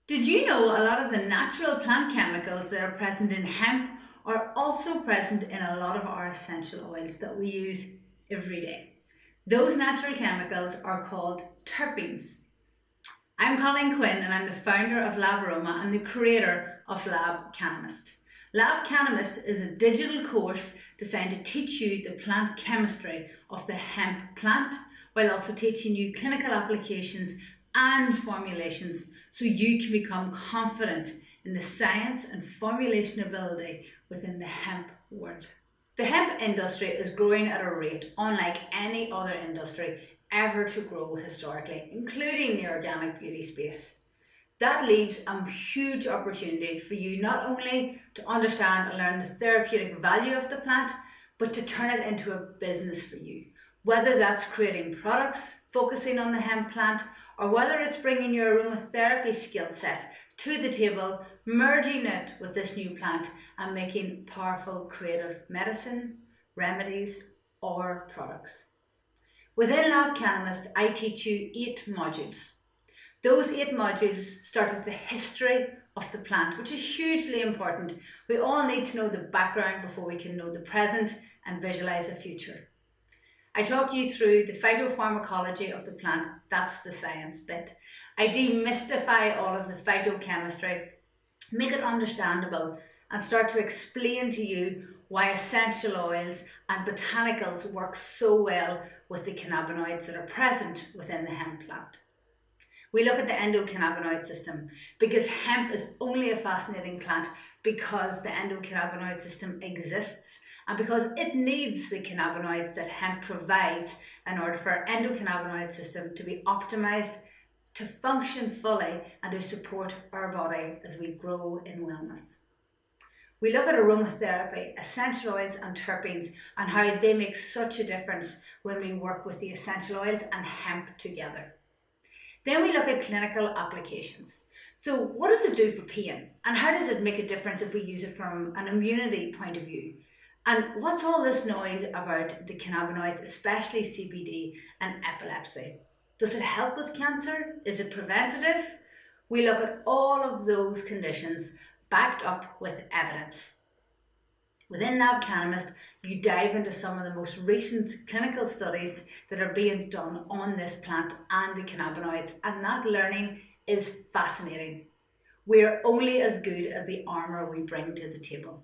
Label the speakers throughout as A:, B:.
A: Did you know a lot of the natural plant chemicals that are present in hemp are also present in a lot of our essential oils that we use every day? Those natural chemicals are called terpenes. I'm Colleen Quinn and I'm the founder of LabAroma and the creator of LabCannamist. LabCannamist is a digital course designed to teach you the plant chemistry of the hemp plant while also teaching you clinical applications and formulations so you can become confident in the science and formulation ability within the hemp world. The hemp industry is growing at a rate unlike any other industry ever to grow historically, including the organic beauty space. That leaves a huge opportunity for you not only to understand and learn the therapeutic value of the plant, but to turn it into a business for you. Whether that's creating products, focusing on the hemp plant, or whether it's bringing your aromatherapy skill set to the table, merging it with this new plant and making powerful creative medicine, remedies, or products. Within LabCannamist, I teach you 8 modules. Those 8 modules start with the history of the plant, which is hugely important. We all need to know the background before we can know the present and visualize a future. I talk you through the phytopharmacology of the plant, that's the science bit. I demystify all of the phytochemistry, make it understandable, and start to explain to you why essential oils and botanicals work so well with the cannabinoids that are present within the hemp plant. We look at the endocannabinoid system because hemp is only a fascinating plant because the endocannabinoid system exists and because it needs the cannabinoids that hemp provides in order for our endocannabinoid system to be optimized, to function fully and to support our body as we grow in wellness. We look at aromatherapy, essential oils and terpenes and how they make such a difference when we work with the essential oils and hemp together. Then we look at clinical applications. So what does it do for pain? And how does it make a difference if we use it from an immunity point of view? And what's all this noise about the cannabinoids, especially CBD and epilepsy? Does it help with cancer? Is it preventative? We look at all of those conditions backed up with evidence. Within LabCannamist, you dive into some of the most recent clinical studies that are being done on this plant and the cannabinoids, and that learning is fascinating. We are only as good as the armour we bring to the table.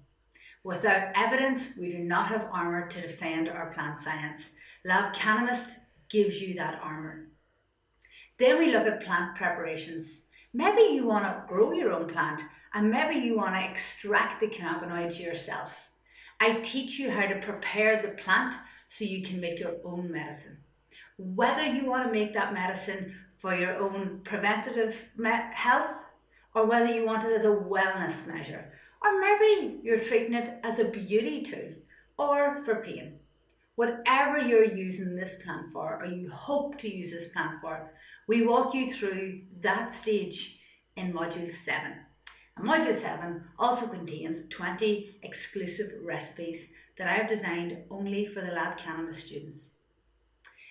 A: Without evidence, we do not have armour to defend our plant science. LabCannamist gives you that armour. Then we look at plant preparations. Maybe you want to grow your own plant and maybe you want to extract the cannabinoids yourself. I teach you how to prepare the plant so you can make your own medicine. Whether you want to make that medicine for your own preventative health or whether you want it as a wellness measure, or maybe you're treating it as a beauty tool or for pain. Whatever you're using this plant for or you hope to use this plant for, we walk you through that stage in Module 7. And Module 7 also contains 20 exclusive recipes that I have designed only for the LabCannamist students.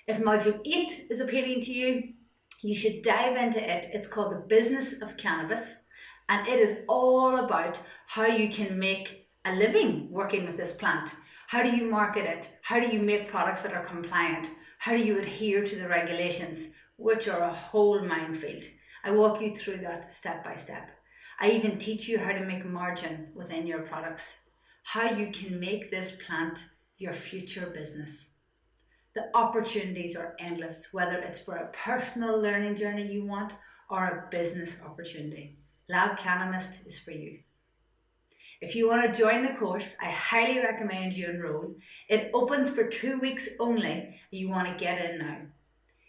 A: If Module 8 is appealing to you, you should dive into it. It's called The Business of Cannabis, and it is all about how you can make a living working with this plant. How do you market it? How do you make products that are compliant? How do you adhere to the regulations, which are a whole minefield? I walk you through that step by step. I even teach you how to make margin within your products, how you can make this plant your future business. The opportunities are endless, whether it's for a personal learning journey you want or a business opportunity. LabCannamist is for you. If you want to join the course, I highly recommend you enroll. It opens for 2 weeks only. You want to get in now.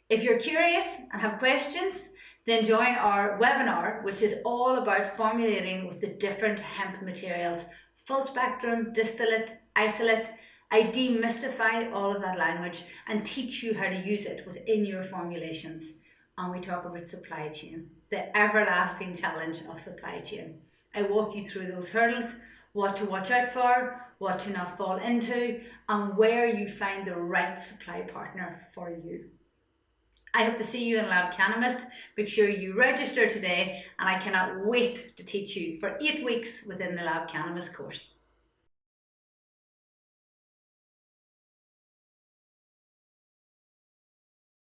A: If you're curious and have questions, then join our webinar, which is all about formulating with the different hemp materials, full spectrum, distillate, isolate. I demystify all of that language and teach you how to use it within your formulations. And we talk about supply chain, the everlasting challenge of supply chain. I walk you through those hurdles, what to watch out for, what to not fall into, and where you find the right supply partner for you. I hope to see you in LabCannamist. Make sure you register today, and I cannot wait to teach you for 8 weeks within the LabCannamist course.